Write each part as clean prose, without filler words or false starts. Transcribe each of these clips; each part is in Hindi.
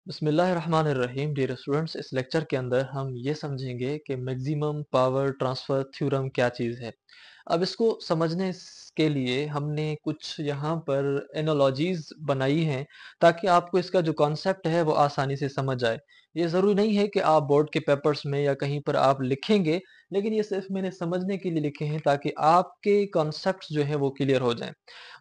बिस्मिल्लाहिर्रहमानिर्रहीम। डियर स्टूडेंट्स, इस लेक्चर के अंदर हम ये समझेंगे कि मैक्सिमम पावर ट्रांसफर थ्योरम क्या चीज़ है। अब इसको समझने के लिए हमने कुछ यहाँ पर एनालॉजीज बनाई हैं ताकि आपको इसका जो कॉन्सेप्ट है वो आसानी से समझ आए। ये ज़रूरी नहीं है कि आप बोर्ड के पेपर्स में या कहीं पर आप लिखेंगे, लेकिन ये सिर्फ मैंने समझने के लिए लिखे हैं ताकि आपके कॉन्सेप्ट्स जो है वो क्लियर हो जाएं।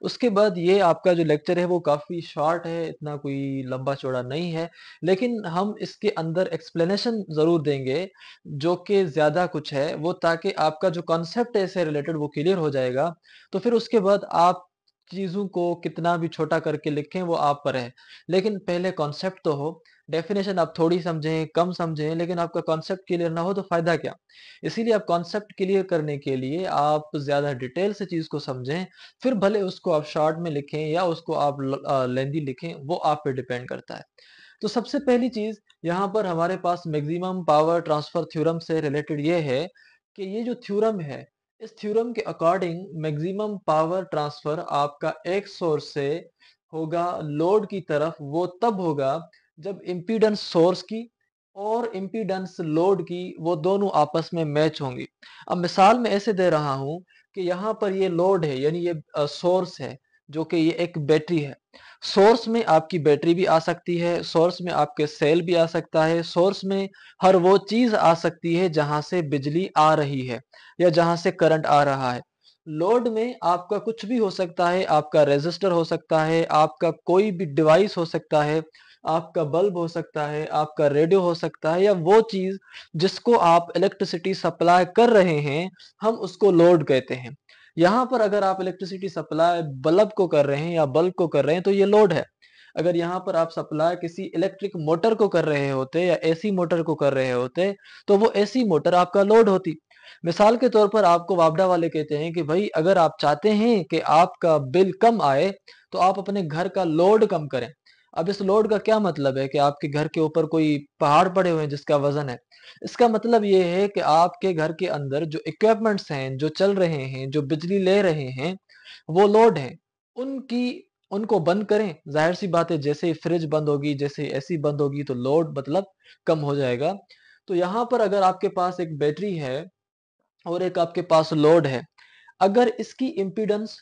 उसके बाद ये आपका जो लेक्चर है वो काफ़ी शॉर्ट है, इतना कोई लंबा चौड़ा नहीं है, लेकिन हम इसके अंदर एक्सप्लेनेशन ज़रूर देंगे जो कि ज़्यादा कुछ है वो, ताकि आपका जो कॉन्सेप्ट है इससे रिलेटेड वो क्लियर हो जाएगा। तो फिर उसके बाद आप चीज़ों को कितना भी छोटा करके लिखें वो आप पर है। लेकिन पहले कॉन्सेप्ट तो हो, डेफिनेशन आप थोड़ी समझें, कम समझें, लेकिन आपका कॉन्सेप्ट क्लियर ना हो तो फ़ायदा क्या? इसीलिए आप कॉन्सेप्ट क्लियर करने के लिए आप ज़्यादा डिटेल से चीज़ को समझें, फिर भले उसको आप शॉर्ट में लिखें या उसको आप लेंथी लिखें, वो आप पे डिपेंड करता है। तो सबसे पहली चीज यहाँ पर हमारे पास मैक्सिमम पावर ट्रांसफर थ्योरम से रिलेटेड ये है कि ये जो थ्योरम है, इस थ्योरम के अकॉर्डिंग मैक्सिमम पावर ट्रांसफर आपका एक सोर्स से होगा लोड की तरफ, वो तब होगा जब इम्पीडेंस सोर्स की और इम्पीडेंस लोड की वो दोनों आपस में मैच होंगी। अब मिसाल में ऐसे दे रहा हूं कि यहाँ पर ये लोड है, यानी ये सोर्स है, जो कि ये एक बैटरी है। सोर्स में आपकी बैटरी भी आ सकती है, सोर्स में आपके सेल भी आ सकता है, सोर्स में हर वो चीज आ सकती है जहां से बिजली आ रही है या जहां से करंट आ रहा है। लोड में आपका कुछ भी हो सकता है, आपका रेजिस्टर हो सकता है, आपका कोई भी डिवाइस हो सकता है, आपका बल्ब हो सकता है, आपका रेडियो हो सकता है, या वो चीज जिसको आप इलेक्ट्रिसिटी सप्लाई कर रहे हैं, हम उसको लोड कहते हैं। यहाँ पर अगर आप इलेक्ट्रिसिटी सप्लाई बल्ब को कर रहे हैं या बल्ब को कर रहे हैं तो ये लोड है। अगर यहाँ पर आप सप्लाई किसी इलेक्ट्रिक मोटर को कर रहे होते या एसी मोटर को कर रहे होते तो वो एसी मोटर आपका लोड होती। मिसाल के तौर पर आपको वापडा वाले कहते हैं कि भाई अगर आप चाहते हैं कि आपका बिल कम आए तो आप अपने घर का लोड कम करें। अब इस लोड का क्या मतलब है कि आपके घर के ऊपर कोई पहाड़ पड़े हुए हैं जिसका वजन है। इसका मतलब ये है कि आपके घर के अंदर जो इक्विपमेंट्स हैं, जो चल रहे हैं, जो बिजली ले रहे हैं, वो लोड हैं। उनकी उनको बंद करें, जाहिर सी बात है जैसे ही फ्रिज बंद होगी, जैसे ही एसी बंद होगी तो लोड मतलब कम हो जाएगा। तो यहाँ पर अगर आपके पास एक बैटरी है और एक आपके पास लोड है, अगर इसकी इम्पीडेंस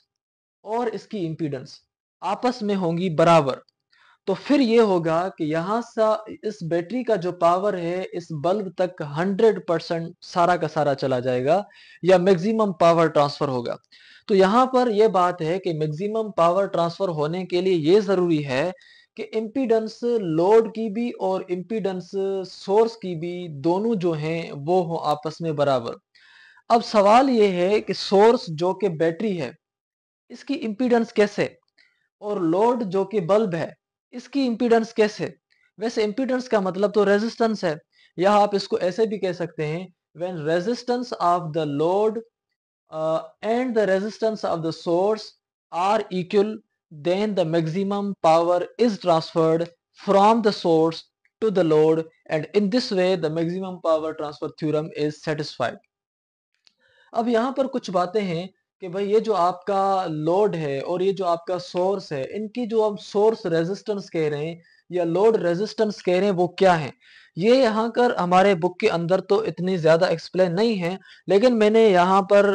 और इसकी इम्पीडेंस आपस में होंगी बराबर, तो फिर ये होगा कि यहाँ सा इस बैटरी का जो पावर है इस बल्ब तक 100% सारा का सारा चला जाएगा या मैक्सिमम पावर ट्रांसफर होगा। तो यहाँ पर यह बात है कि मैक्सिमम पावर ट्रांसफर होने के लिए ये जरूरी है कि इम्पीडेंस लोड की भी और इम्पीडेंस सोर्स की भी, दोनों जो हैं वो हो आपस में बराबर। अब सवाल ये है कि सोर्स जो कि बैटरी है, इसकी इम्पीडेंस कैसे, और लोड जो कि बल्ब है, इसकी इम्पीडेंस कैसे। वैसे इम्पीडेंस का मतलब तो रेजिस्टेंस है, या आप इसको ऐसे भी कह सकते हैं, when resistance of the load and the resistance of the source are equal, then the maximum power is transferred from the source to the load, and in this way the maximum power transfer theorem is satisfied। अब यहाँ पर कुछ बातें हैं कि भाई ये जो आपका लोड है और ये जो आपका सोर्स है, इनकी जो हम सोर्स रेजिस्टेंस कह रहे हैं या लोड रेजिस्टेंस कह रहे हैं वो क्या है। ये यहाँ कर हमारे बुक के अंदर तो इतनी ज्यादा एक्सप्लेन नहीं है, लेकिन मैंने यहाँ पर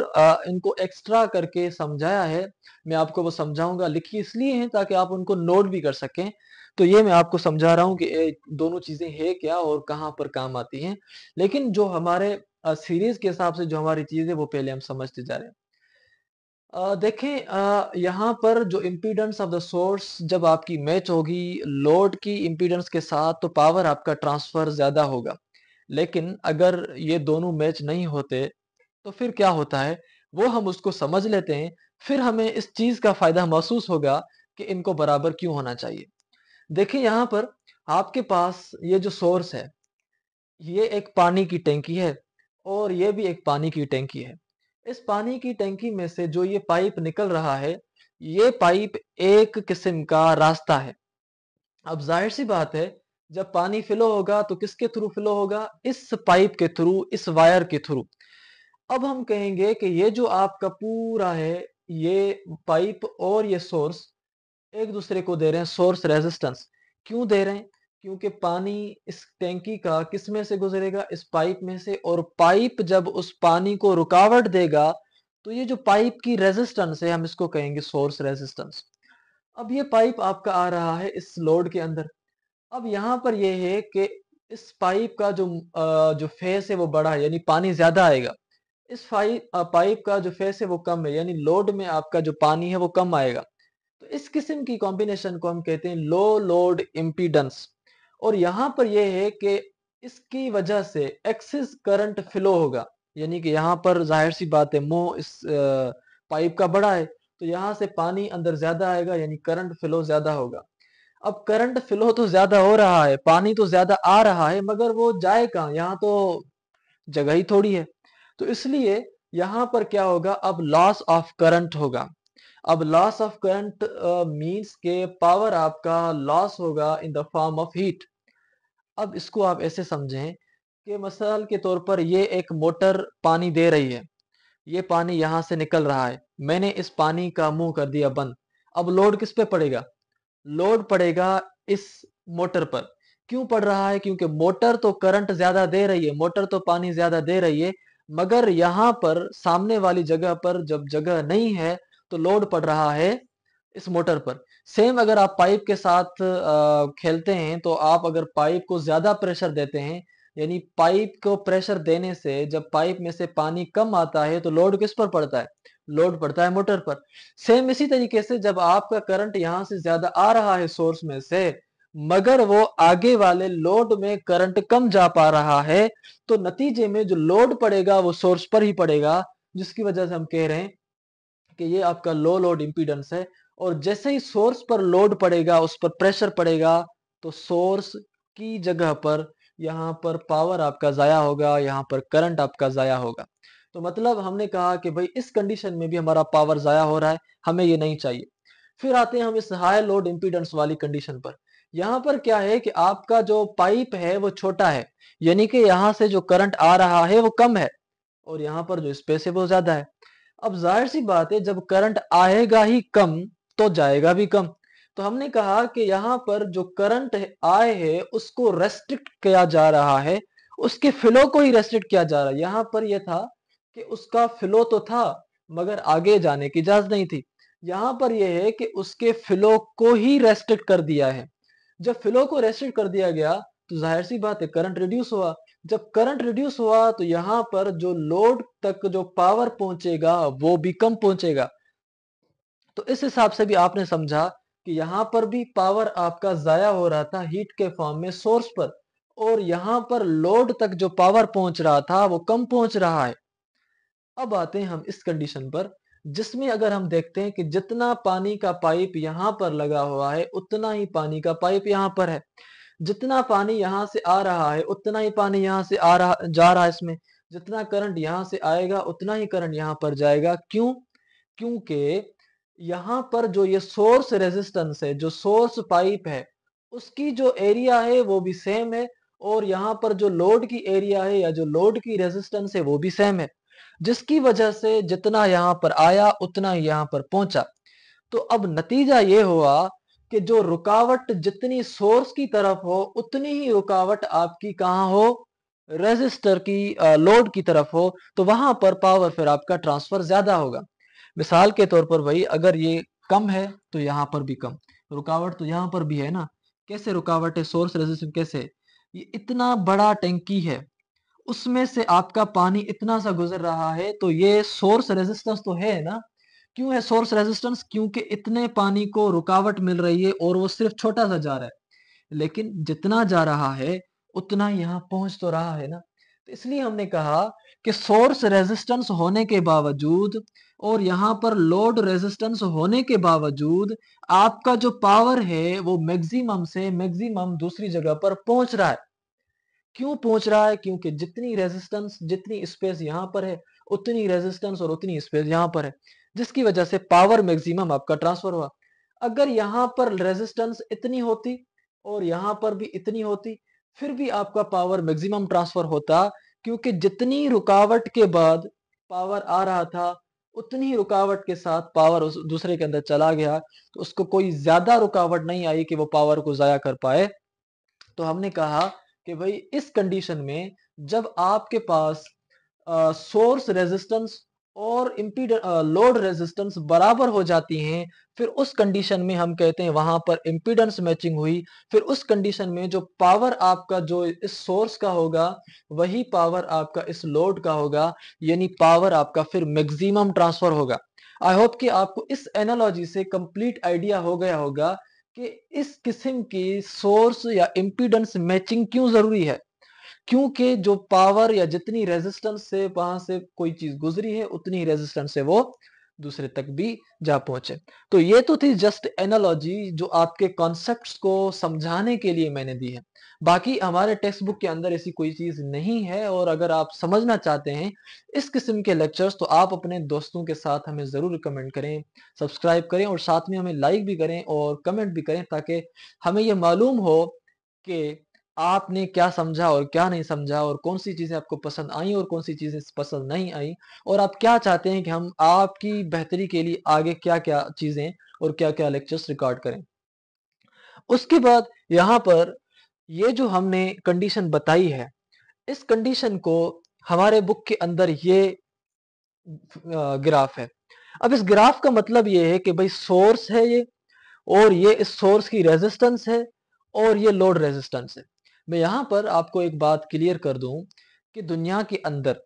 इनको एक्स्ट्रा करके समझाया है। मैं आपको वो समझाऊंगा, लिखी इसलिए है ताकि आप उनको नोट भी कर सकें। तो ये मैं आपको समझा रहा हूँ कि ये दोनों चीजें हैं क्या और कहाँ पर काम आती हैं। लेकिन जो हमारे सीरीज के हिसाब से जो हमारी चीज है वो पहले हम समझते जा रहे हैं। देखें, यहाँ पर जो इम्पीडेंस ऑफ द सोर्स जब आपकी मैच होगी लोड की इम्पीडेंस के साथ तो पावर आपका ट्रांसफर ज्यादा होगा। लेकिन अगर ये दोनों मैच नहीं होते तो फिर क्या होता है वो हम उसको समझ लेते हैं, फिर हमें इस चीज का फायदा महसूस होगा कि इनको बराबर क्यों होना चाहिए। देखिए यहाँ पर आपके पास ये जो सोर्स है, ये एक पानी की टैंकी है और ये भी एक पानी की टैंकी है। इस पानी की टैंकी में से जो ये पाइप निकल रहा है, ये पाइप एक किस्म का रास्ता है। अब जाहिर सी बात है, जब पानी फ्लो होगा तो किसके थ्रू फ्लो होगा, इस पाइप के थ्रू, इस वायर के थ्रू। अब हम कहेंगे कि ये जो आपका पूरा है, ये पाइप और ये सोर्स एक दूसरे को दे रहे हैं सोर्स रेजिस्टेंस। क्यों दे रहे हैं? क्योंकि पानी इस टैंकी का किस में से गुजरेगा, इस पाइप में से, और पाइप जब उस पानी को रुकावट देगा तो ये जो पाइप की रेजिस्टेंस है हम इसको कहेंगे सोर्स रेजिस्टेंस। अब ये पाइप आपका आ रहा है इस लोड के अंदर। अब यहाँ पर ये है कि इस पाइप का जो फेस है वो बड़ा है, यानी पानी ज्यादा आएगा। इस पाइप का जो फेस है वो कम है, यानी लोड में आपका जो पानी है वो कम आएगा। तो इस किस्म की कॉम्बिनेशन को हम कहते हैं लो लोड इम्पीडेंस। और यहां पर यह है कि इसकी वजह से एक्सिस करंट फ्लो होगा, यानी कि यहां पर जाहिर सी बात है मुंह इस पाइप का बड़ा है, तो यहां से पानी अंदर ज्यादा आएगा, यानी करंट फ्लो ज्यादा होगा। अब करंट फ्लो तो ज्यादा हो रहा है, पानी तो ज्यादा आ रहा है, मगर वो जाए कहाँ, यहाँ तो जगह ही थोड़ी है। तो इसलिए यहां पर क्या होगा, अब लॉस ऑफ करंट होगा। अब लॉस ऑफ करंट मींस के पावर आपका लॉस होगा in the form of heat. अब इसको आप ऐसे समझें कि मिसाल के तौर पर ये एक मोटर पानी दे रही है, ये पानी यहां से निकल रहा है, मैंने इस पानी का मुंह कर दिया बंद। अब लोड किस पे पड़ेगा, लोड पड़ेगा इस मोटर पर। क्यों पड़ रहा है, क्योंकि मोटर तो करंट ज्यादा दे रही है, मोटर तो पानी ज्यादा दे रही है, मगर यहां पर सामने वाली जगह पर जब जगह नहीं है तो लोड पड़ रहा है इस मोटर पर। सेम अगर आप पाइप के साथ खेलते हैं तो आप अगर पाइप को ज्यादा प्रेशर देते हैं, यानी पाइप को प्रेशर देने से जब पाइप में से पानी कम आता है तो लोड किस पर पड़ता है, लोड पड़ता है मोटर पर। सेम इसी तरीके से जब आपका करंट यहां से ज्यादा आ रहा है सोर्स में से, मगर वो आगे वाले लोड में करंट कम जा पा रहा है, तो नतीजे में जो लोड पड़ेगा वो सोर्स पर ही पड़ेगा, जिसकी वजह से हम कह रहे हैं कि ये आपका लो लोड इंपीडेंस है। और जैसे ही सोर्स पर लोड पड़ेगा, उस पर प्रेशर पड़ेगा, तो सोर्स की जगह पर यहाँ पर पावर आपका जाया होगा, यहाँ पर करंट आपका जाया होगा। तो मतलब हमने कहा कि भाई इस कंडीशन में भी हमारा पावर जाया हो रहा है, हमें ये नहीं चाहिए। फिर आते हैं हम इस हाई लोड इंपीडेंस वाली कंडीशन पर। यहाँ पर क्या है कि आपका जो पाइप है वो छोटा है, यानी कि यहाँ से जो करंट आ रहा है वो कम है, और यहाँ पर जो स्पेस है वो ज्यादा है। अब जाहिर सी बात है जब करंट आएगा ही कम तो जाएगा भी कम। तो हमने कहा कि यहाँ पर जो करंट आए है उसको रेस्ट्रिक्ट किया जा रहा है, उसके फ्लो को ही रेस्ट्रिक्ट किया जा रहा है। यहाँ पर यह था कि उसका फ्लो तो था मगर आगे जाने की इजाजत नहीं थी। यहाँ पर यह है कि उसके फ्लो को ही रेस्ट्रिक्ट कर दिया है। जब फ्लो को रेस्ट्रिक्ट कर दिया गया तो जाहिर सी बात है करंट रिड्यूस हुआ। जब करंट रिड्यूस हुआ तो यहाँ पर जो लोड तक जो पावर पहुंचेगा वो भी कम पहुंचेगा। तो इस हिसाब से भी आपने समझा कि यहाँ पर भी पावर आपका जाया हो रहा था हीट के फॉर्म में सोर्स पर, और यहाँ पर लोड तक जो पावर पहुंच रहा था वो कम पहुंच रहा है। अब आते हैं हम इस कंडीशन पर जिसमें अगर हम देखते हैं कि जितना पानी का पाइप यहाँ पर लगा हुआ है उतना ही पानी का पाइप यहाँ पर है, जितना पानी यहाँ से आ रहा है उतना ही पानी यहाँ से आ रहा जा रहा है इसमें, जितना करंट यहाँ से आएगा उतना ही करंट यहाँ पर जाएगा। क्यों, क्योंकि यहाँ पर जो ये सोर्स रेजिस्टेंस है, जो सोर्स पाइप है, उसकी जो एरिया है वो भी सेम है, और यहाँ पर जो लोड की एरिया है या जो लोड की रेजिस्टेंस है वो भी सेम है, जिसकी वजह से जितना यहाँ पर आया उतना ही यहाँ पर पहुंचा। तो अब नतीजा ये हुआ कि जो रुकावट जितनी सोर्स की तरफ हो उतनी ही रुकावट आपकी कहाँ हो, रेजिस्टर की लोड की तरफ हो, तो वहां पर पावर फिर आपका ट्रांसफर ज्यादा होगा। मिसाल के तौर पर भाई अगर ये कम है तो यहाँ पर भी कम, रुकावट तो यहाँ पर भी है ना। कैसे रुकावट है, सोर्स रेजिस्टेंस कैसे, ये इतना बड़ा टैंकी है, उसमें से आपका पानी इतना सा गुजर रहा है, तो ये सोर्स रेजिस्टेंस तो है ना। क्यों है सोर्स रेजिस्टेंस, क्योंकि इतने पानी को रुकावट मिल रही है और वो सिर्फ छोटा सा जा रहा है, लेकिन जितना जा रहा है उतना यहाँ पहुंच तो रहा है ना। तो इसलिए हमने कहा कि सोर्स रेजिस्टेंस होने के बावजूद और यहाँ पर लोड रेजिस्टेंस होने के बावजूद आपका जो पावर है वो मैक्सिमम से मैक्सिमम दूसरी जगह पर पहुंच रहा है। क्यों पहुंच रहा है, क्योंकि जितनी रेजिस्टेंस जितनी स्पेस यहाँ पर है उतनी रेजिस्टेंस और उतनी स्पेस यहाँ पर है, जिसकी वजह से पावर मैक्सिमम आपका ट्रांसफर हुआ। अगर यहाँ पर रेजिस्टेंस इतनी होती और यहाँ पर भी इतनी होती, फिर भी आपका पावर मैक्सिमम ट्रांसफर होता, क्योंकि जितनी रुकावट के बाद पावर आ रहा था उतनी ही रुकावट के साथ पावर उस दूसरे के अंदर चला गया, तो उसको कोई ज्यादा रुकावट नहीं आई कि वो पावर को जाया कर पाए। तो हमने कहा कि भाई इस कंडीशन में जब आपके पास सोर्स रेजिस्टेंस और लोड रेजिस्टेंस बराबर हो जाती हैं, फिर उस कंडीशन में हम कहते हैं वहां पर इम्पीडेंस मैचिंग हुई। फिर उस कंडीशन में जो पावर आपका जो इस सोर्स का होगा वही पावर आपका इस लोड का होगा, यानी पावर आपका फिर मैक्सिमम ट्रांसफर होगा। आई होप कि आपको इस एनालॉजी से कंप्लीट आइडिया हो गया होगा कि इस किस्म की सोर्स या इम्पीडेंस मैचिंग क्यों जरूरी है। क्योंकि जो पावर या जितनी रेजिस्टेंस से वहां से कोई चीज गुजरी है उतनी ही रेजिस्टेंस से वो दूसरे तक भी जा पहुंचे। तो ये तो थी जस्ट एनालॉजी जो आपके कॉन्सेप्ट्स को समझाने के लिए मैंने दी है। बाकी हमारे टेक्स्ट बुक के अंदर ऐसी कोई चीज नहीं है, और अगर आप समझना चाहते हैं इस किस्म के लेक्चर्स तो आप अपने दोस्तों के साथ हमें जरूर कमेंट करें, सब्सक्राइब करें और साथ में हमें लाइक भी करें और कमेंट भी करें, ताकि हमें यह मालूम हो कि आपने क्या समझा और क्या नहीं समझा, और कौन सी चीजें आपको पसंद आई और कौन सी चीजें पसंद नहीं आई, और आप क्या चाहते हैं कि हम आपकी बेहतरी के लिए आगे क्या क्या चीजें और क्या क्या लेक्चर्स रिकॉर्ड करें। उसके बाद यहाँ पर ये जो हमने कंडीशन बताई है, इस कंडीशन को हमारे बुक के अंदर ये ग्राफ है। अब इस ग्राफ का मतलब ये है कि भाई सोर्स है ये, और ये इस सोर्स की रेजिस्टेंस है, और ये लोड रेजिस्टेंस है। मैं यहां पर आपको एक बात क्लियर कर दूं कि दुनिया के अंदर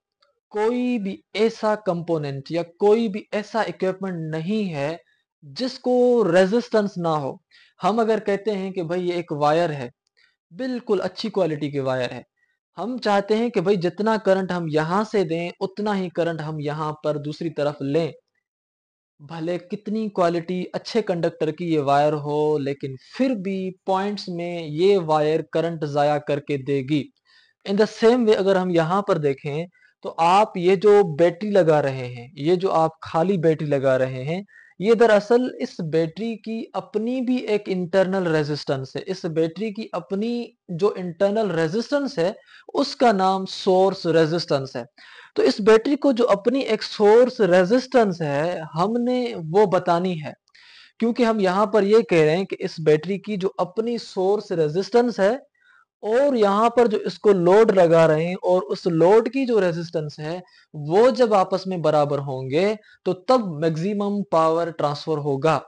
कोई भी ऐसा कंपोनेंट या कोई भी ऐसा इक्विपमेंट नहीं है जिसको रेजिस्टेंस ना हो। हम अगर कहते हैं कि भाई ये एक वायर है, बिल्कुल अच्छी क्वालिटी के वायर है, हम चाहते हैं कि भाई जितना करंट हम यहां से दें उतना ही करंट हम यहां पर दूसरी तरफ लें। भले कितनी क्वालिटी अच्छे कंडक्टर की ये वायर हो, लेकिन फिर भी पॉइंट्स में ये वायर करंट जाया करके देगी। इन द सेम वे अगर हम यहाँ पर देखें तो आप ये जो बैटरी लगा रहे हैं, ये जो आप खाली बैटरी लगा रहे हैं, ये दरअसल इस बैटरी की अपनी भी एक इंटरनल रेजिस्टेंस है। इस बैटरी की अपनी जो इंटरनल रेजिस्टेंस है उसका नाम सोर्स रेजिस्टेंस है। तो इस बैटरी को जो अपनी एक सोर्स रेजिस्टेंस है हमने वो बतानी है, क्योंकि हम यहाँ पर ये कह रहे हैं कि इस बैटरी की जो अपनी सोर्स रेजिस्टेंस है और यहाँ पर जो इसको लोड लगा रहे हैं और उस लोड की जो रेजिस्टेंस है वो जब आपस में बराबर होंगे तो तब मैक्सिमम पावर ट्रांसफर होगा।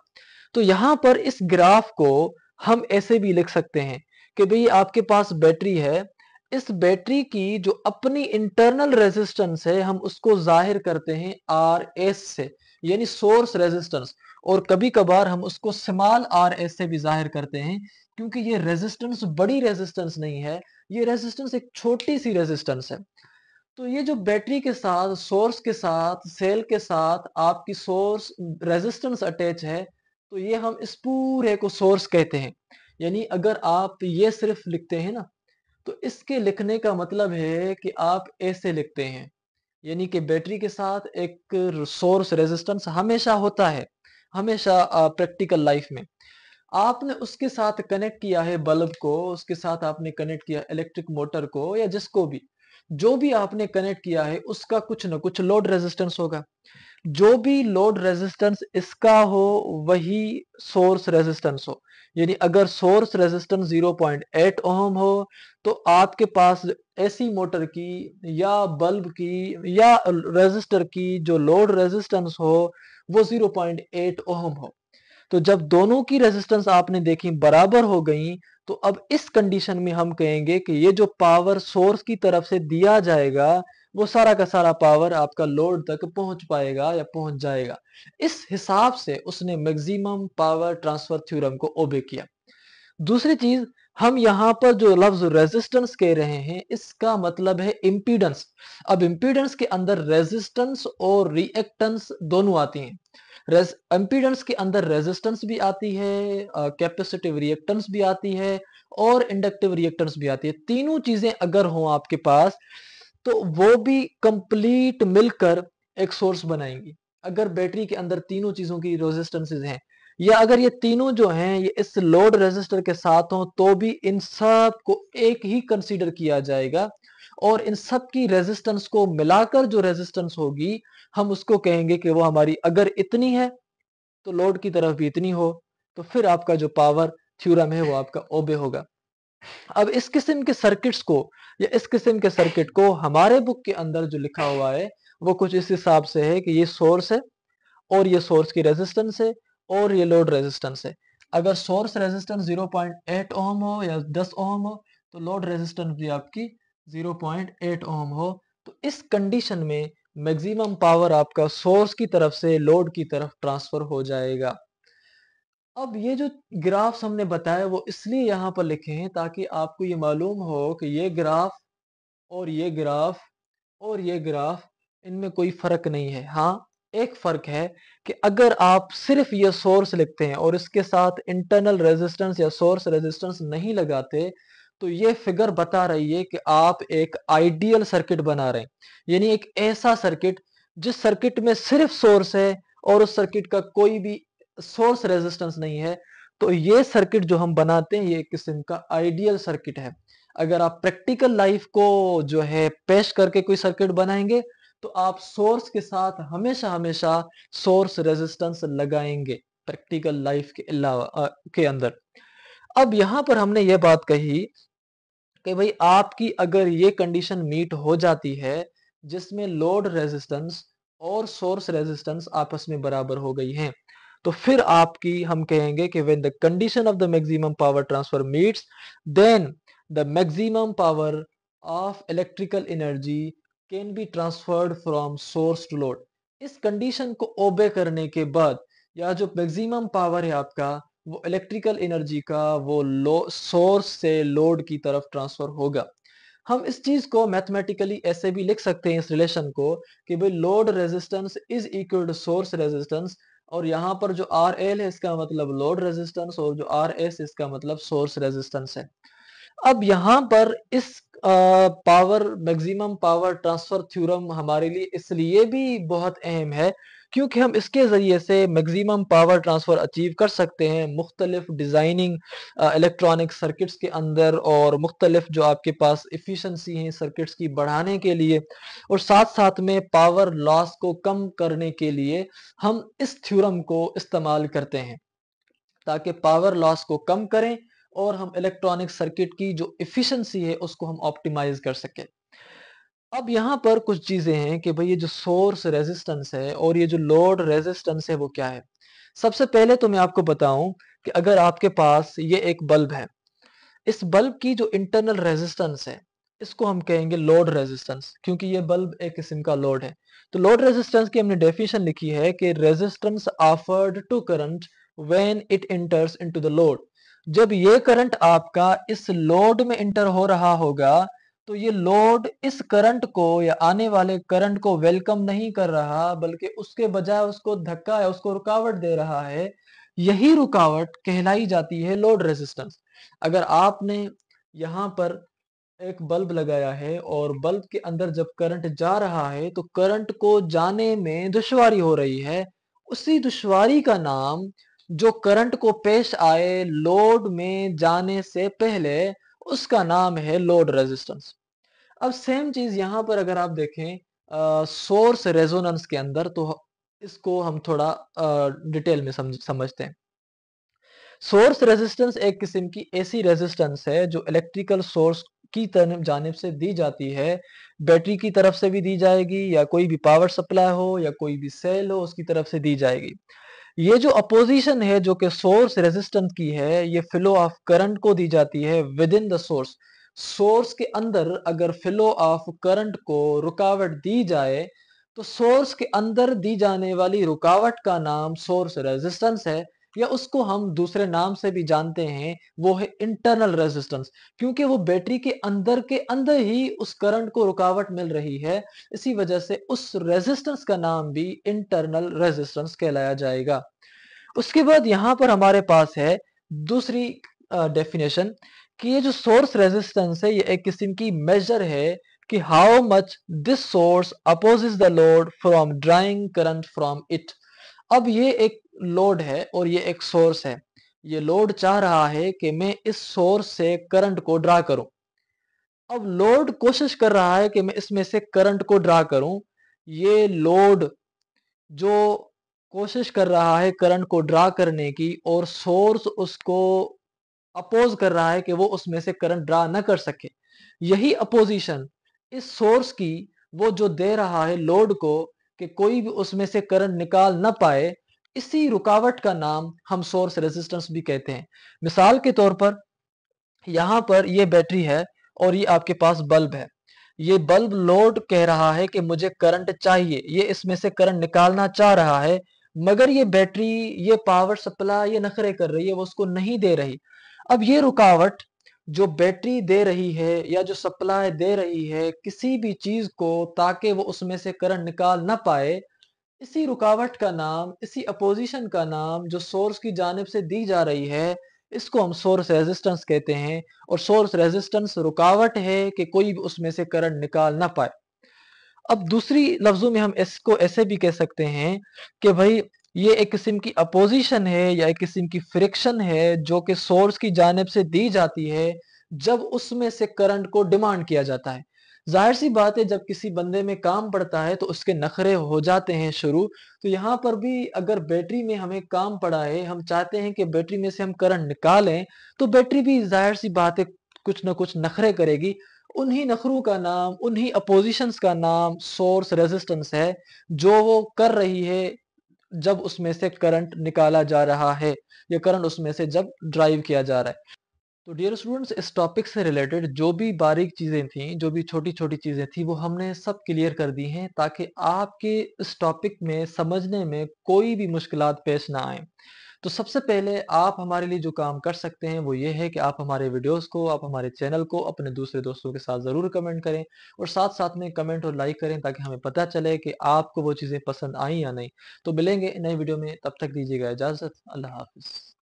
तो यहाँ पर इस ग्राफ को हम ऐसे भी लिख सकते हैं कि भाई आपके पास बैटरी है, इस बैटरी की जो अपनी इंटरनल रेजिस्टेंस है हम उसको जाहिर करते हैं आर एस से, यानी सोर्स रेजिस्टेंस। और कभी कभार हम उसको स्मॉल आर एस से भी जाहिर करते हैं, क्योंकि ये रेजिस्टेंस बड़ी रेजिस्टेंस नहीं है, ये रेजिस्टेंस एक छोटी सी रेजिस्टेंस है। तो ये जो बैटरी के साथ सोर्स के साथ सेल के साथ आपकी सोर्स रेजिस्टेंस अटैच है, तो ये हम इस पूरे को सोर्स कहते हैं। यानी अगर आप ये सिर्फ लिखते हैं ना, तो इसके लिखने का मतलब है कि आप ऐसे लिखते हैं, यानी कि बैटरी के साथ एक सोर्स रेजिस्टेंस हमेशा होता है, हमेशा प्रैक्टिकल लाइफ में। आपने उसके साथ कनेक्ट किया है बल्ब को, उसके साथ आपने कनेक्ट किया इलेक्ट्रिक मोटर को, या जिसको भी जो भी आपने कनेक्ट किया है उसका कुछ ना कुछ लोड रेजिस्टेंस होगा। जो भी लोड रेजिस्टेंस इसका हो वही सोर्स रेजिस्टेंस हो। यानी अगर सोर्स रेजिस्टेंस 0.8 ओम हो तो आपके पास एसी मोटर की या बल्ब की या रेजिस्टर की जो लोड रेजिस्टेंस हो वो 0.8 ओम हो। तो जब दोनों की रेजिस्टेंस आपने देखी बराबर हो गई, तो अब इस कंडीशन में हम कहेंगे कि ये जो पावर सोर्स की तरफ से दिया जाएगा वो सारा का सारा पावर आपका लोड तक पहुंच पाएगा या पहुंच जाएगा। इस हिसाब से उसने मैक्सिमम पावर ट्रांसफर थ्योरम को ओबे किया। दूसरी चीज, हम यहाँ पर जो लफ्ज रेजिस्टेंस कह रहे हैं इसका मतलब है इम्पीडेंस। अब इम्पीडेंस के अंदर रेजिस्टेंस और रिएक्टेंस दोनों आती हैं। इम्पीडेंस के अंदर रेजिस्टेंस भी आती है, कैपेसिटिव रिएक्टेंस भी आती है, और इंडक्टिव रिएक्टेंस भी आती है। तीनों चीजें अगर हो आपके पास तो वो भी कंप्लीट मिलकर एक सोर्स बनाएंगी। अगर बैटरी के अंदर तीनों चीजों की रेजिस्टेंसेज हैं, या अगर ये तीनों जो हैं ये इस लोड रेजिस्टर के साथ हो, तो भी इन सब को एक ही कंसीडर किया जाएगा, और इन सब की रेजिस्टेंस को मिलाकर जो रेजिस्टेंस होगी हम उसको कहेंगे कि वो हमारी अगर इतनी है तो लोड की तरफ भी इतनी हो, तो फिर आपका जो पावर थ्योरम है वो आपका ओबे होगा। अब इस किस्म के सर्किट्स को या इस किस्म के सर्किट को हमारे बुक के अंदर जो लिखा हुआ है वो कुछ इस हिसाब से है कि ये सोर्स है और ये सोर्स की रेजिस्टेंस है और ये लोड रेजिस्टेंस है। अगर सोर्स रेजिस्टेंस 0.8 ओम हो या 10 ओम हो तो लोड रेजिस्टेंस भी आपकी 0.8 ओम हो। तो इस कंडीशन में मैक्सिमम पावर आपका सोर्स की तरफ से लोड की तरफ ट्रांसफर हो जाएगा। अब ये जो ग्राफ्स हमने बताए वो इसलिए यहाँ पर लिखे हैं ताकि आपको ये मालूम हो कि ये ग्राफ और ये ग्राफ और ये ग्राफ इनमें कोई फर्क नहीं है। हाँ, एक फर्क है कि अगर आप सिर्फ ये सोर्स लिखते हैं और इसके साथ इंटरनल रेजिस्टेंस या सोर्स रेजिस्टेंस नहीं लगाते तो ये फिगर बता रही है कि आप एक आइडियल सर्किट बना रहे हैं, यानी एक ऐसा सर्किट जिस सर्किट में सिर्फ सोर्स है और उस सर्किट का कोई भी सोर्स रेजिस्टेंस नहीं है। तो ये सर्किट जो हम बनाते हैं ये एक किस्म का आइडियल सर्किट है। अगर आप प्रैक्टिकल लाइफ को जो है पेश करके कोई सर्किट बनाएंगे तो आप सोर्स के साथ हमेशा हमेशा सोर्स रेजिस्टेंस लगाएंगे प्रैक्टिकल लाइफ के अलावा के अंदर। अब यहां पर हमने ये बात कही कि भाई आपकी अगर ये कंडीशन मीट हो जाती है जिसमें लोड रेजिस्टेंस और सोर्स रेजिस्टेंस आपस में बराबर हो गई हैं, तो फिर आपकी हम कहेंगे कि when the condition of the maximum power transfer meets then the maximum power of electrical energy can be transferred from source to load. इस कंडीशन को ओबे करने के बाद या जो मैक्सिमम पावर है आपका वो इलेक्ट्रिकल एनर्जी का वो सोर्स से लोड की तरफ ट्रांसफर होगा। हम इस चीज को मैथमेटिकली ऐसे भी लिख सकते हैं इस रिलेशन को कि भाई load resistance is equal to source resistance, और यहाँ पर जो आर एल है इसका मतलब लोड रेजिस्टेंस और जो आर एस इसका मतलब सोर्स रेजिस्टेंस है। अब यहाँ पर इस power maximum power transfer theorem हमारे लिए इसलिए भी बहुत अहम है क्योंकि हम इसके जरिए से मैक्सिमम पावर ट्रांसफर अचीव कर सकते हैं मुख्तलिफ डिजाइनिंग इलेक्ट्रॉनिक सर्किट्स के अंदर, और मुख्तलिफ जो आपके पास इफिशिएंसी है सर्किट्स की बढ़ाने के लिए और साथ साथ में पावर लॉस को कम करने के लिए हम इस थ्योरम को इस्तेमाल करते हैं ताकि पावर लॉस को कम करें और हम इलेक्ट्रॉनिक सर्किट की जो एफिशिएंसी है उसको हम ऑप्टिमाइज कर सकें। अब यहाँ पर कुछ चीजें हैं कि भाई ये जो सोर्स रेजिस्टेंस है और ये जो लोड रेजिस्टेंस है वो क्या है। सबसे पहले तो मैं आपको बताऊं कि अगर आपके पास ये एक बल्ब है, इस बल्ब की जो इंटरनल रेजिस्टेंस है इसको हम कहेंगे लोड रेजिस्टेंस, क्योंकि ये बल्ब एक किस्म का लोड है। तो लोड रेजिस्टेंस की हमने डेफिनेशन लिखी है कि resistance offered to current when it enters into the load. जब ये करंट आपका इस लोड में इंटर हो रहा होगा तो ये लोड इस करंट को या आने वाले करंट को वेलकम नहीं कर रहा बल्कि उसके बजाय उसको धक्का है, उसको रुकावट दे रहा है। यही रुकावट कहलाई जाती है लोड रेजिस्टेंस। अगर आपने यहाँ पर एक बल्ब लगाया है और बल्ब के अंदर जब करंट जा रहा है तो करंट को जाने में दुश्वारी हो रही है, उसी दुश्वारी का नाम जो करंट को पेश आए लोड में जाने से पहले उसका नाम है लोड रेजिस्टेंस। अब सेम चीज यहाँ पर अगर आप देखें सोर्स रेजोनेंस के अंदर तो इसको हम थोड़ा डिटेल में समझते हैं। सोर्स रेजिस्टेंस एक किस्म की ऐसी रेजिस्टेंस है जो इलेक्ट्रिकल सोर्स की जानिब से दी जाती है, बैटरी की तरफ से भी दी जाएगी या कोई भी पावर सप्लाई हो या कोई भी सेल हो उसकी तरफ से दी जाएगी। ये जो अपोजिशन है जो कि सोर्स रेजिस्टेंस की है ये फ्लो ऑफ करंट को दी जाती है with in the source. Source के अंदर अगर फ्लो ऑफ करंट को रुकावट दी जाए तो सोर्स के अंदर दी जाने वाली रुकावट का नाम सोर्स रेजिस्टेंस है, या उसको हम दूसरे नाम से भी जानते हैं वो है इंटरनल रेजिस्टेंस, क्योंकि वो बैटरी के अंदर ही उस करंट को रुकावट मिल रही है। इसी वजह से उस रेजिस्टेंस का नाम भी इंटरनल रेजिस्टेंस कहलाया जाएगा। उसके बाद यहाँ पर हमारे पास है दूसरी डेफिनेशन कि ये जो सोर्स रेजिस्टेंस है ये एक किस्म की मेजर है कि how much this source opposes the load from drawing current from it. अब ये एक लोड है और ये एक सोर्स है। ये लोड चाह रहा है कि मैं इस सोर्स से करंट को ड्रा करूं। अब लोड कोशिश कर रहा है कि मैं इसमें से करंट को ड्रा करूं। ये लोड जो कोशिश कर रहा है करंट को ड्रा करने की और सोर्स उसको अपोज कर रहा है कि वो उसमें से करंट ड्रा ना कर सके। यही अपोजिशन इस सोर्स की, वो जो दे रहा है लोड को कि कोई भी उसमें से करंट निकाल ना पाए, इसी रुकावट का नाम हम सोर्स रेजिस्टेंस भी कहते हैं। मिसाल के तौर पर यहाँ पर ये बैटरी है और ये आपके पास बल्ब है। ये बल्ब लोड कह रहा है कि मुझे करंट चाहिए, ये इसमें से करंट निकालना चाह रहा है, मगर ये बैटरी, ये पावर सप्लाई ये नखरे कर रही है, वो उसको नहीं दे रही। अब ये रुकावट जो बैटरी दे रही है या जो सप्लाई दे रही है किसी भी चीज को, ताकि वो उसमें से करंट निकाल ना पाए, इसी रुकावट का नाम, इसी अपोजिशन का नाम जो सोर्स की जानिब से दी जा रही है, इसको हम सोर्स रेजिस्टेंस कहते हैं। और सोर्स रेजिस्टेंस रुकावट है कि कोई भी उसमें से करंट निकाल ना पाए। अब दूसरी लफ्जों में हम इसको ऐसे भी कह सकते हैं कि भाई ये एक किस्म की अपोजिशन है या एक किस्म की फ्रिक्शन है जो कि सोर्स की जानिब से दी जाती है जब उसमें से करंट को डिमांड किया जाता है। जाहिर सी बात है, जब किसी बंदे में काम पड़ता है तो उसके नखरे हो जाते हैं शुरू। तो यहाँ पर भी अगर बैटरी में हमें काम पड़ा है, हम चाहते हैं कि बैटरी में से हम करंट निकालें, तो बैटरी भी जाहिर सी बात है कुछ ना कुछ नखरे करेगी। उन्हीं नखरों का नाम, उन्हीं अपोजिशंस का नाम सोर्स रेजिस्टेंस है, जो वो कर रही है जब उसमें से करंट निकाला जा रहा है या करंट उसमें से जब ड्राइव किया जा रहा है। तो डियर स्टूडेंट्स, इस टॉपिक से रिलेटेड जो भी बारीक चीजें थी, जो भी छोटी छोटी चीजें थी, वो हमने सब क्लियर कर दी हैं ताकि आपके इस टॉपिक में समझने में कोई भी मुश्किलात पेश ना आए। तो सबसे पहले आप हमारे लिए जो काम कर सकते हैं वो ये है कि आप हमारे वीडियोस को, आप हमारे चैनल को अपने दूसरे दोस्तों के साथ ज़रूर कमेंट करें और साथ-साथ में कमेंट और लाइक करें ताकि हमें पता चले कि आपको वो चीज़ें पसंद आई या नहीं। तो मिलेंगे नई वीडियो में, तब तक दीजिएगा इजाज़त। अल्लाह हाफ़िज़।